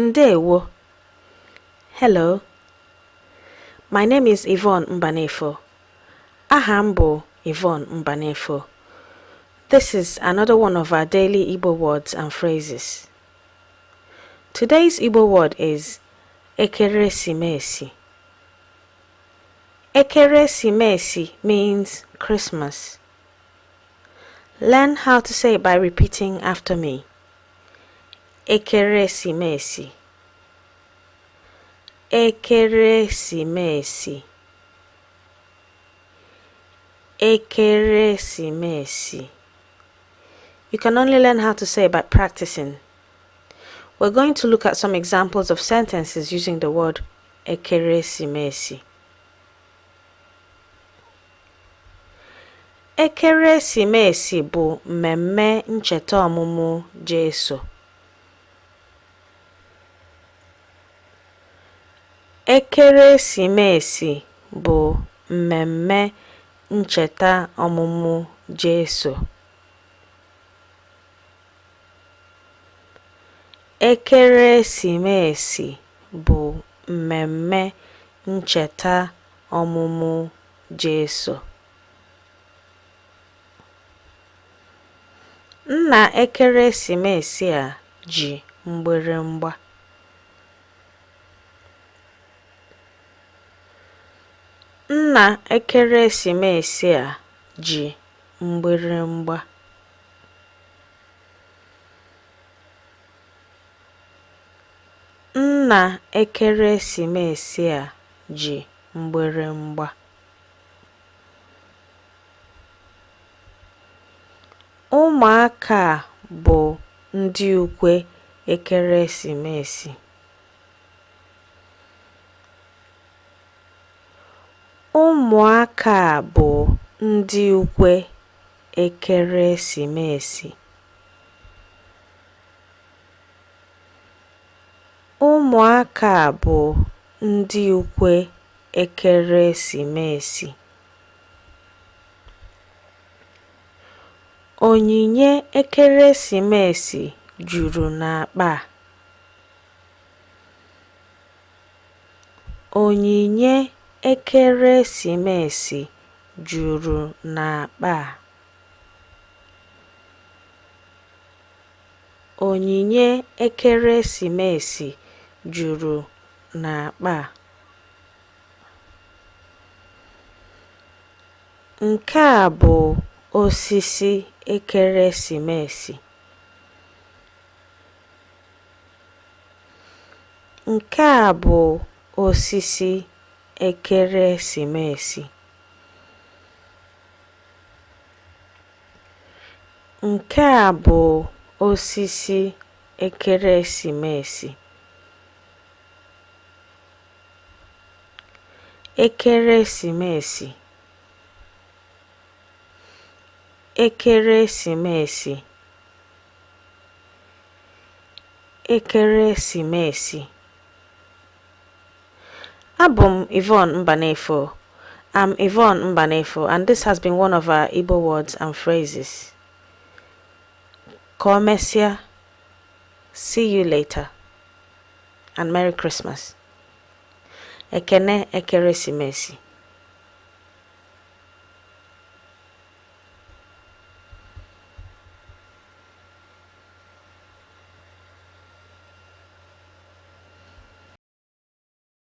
Ndewo. Hello. My name is Yvonne Mbanefo. Aha m bụ Yvonne Mbanefo. This is another one of our daily Igbo words and phrases. Today's Igbo word is Ekeresimesi. Ekeresimesi means Christmas. Learn how to say it by repeating after me. Ekeresimesi. Ekeresimesi. Ekeresimesi. You can only learn how to say it by practicing. We're going to look at some examples of sentences using the word Ekeresimesi. Ekeresimesi bụ mmemme ncheta ọmụmụ Jesu. Ekeresimesi bụ mmemme ncheta ọmụmụ Jesu. Ekeresimesi bụ mmemme ncheta ọmụmụ Jesu. Nna ekeresimesi a ji mgbịrịmgba. Nna ekeresimesi a ji mgbịrịmgba. Nna ekeresimesi a ji mgbịrịmgba. Ụmụaka a bụ ndị ukwe ekeresimesi. Ụmụaka a bụ ndị ukwe ekeresimesi. Ụmụaka a bụ ndị ukwe ekeresimesi. Onyinye ekeresimesi juru n'akpa a. Onyinye ekeresimesi juru n'akpa a. Onyinye ekeresimesi juru n'akpa a. Nke a bụ osisi ekeresimesi. Nke a bụ osisi ekeresimesi. Nke a bụ osisi ekeresimesi. Ekeresimesi. Ekeresimesi. Ekeresimesi. Abum Yvonne Mbanefo. I'm Yvonne Mbanefo, and this has been one of our Igbo words and phrases. Komesia. See you later. And Merry Christmas. Ekene Ekeresimesi.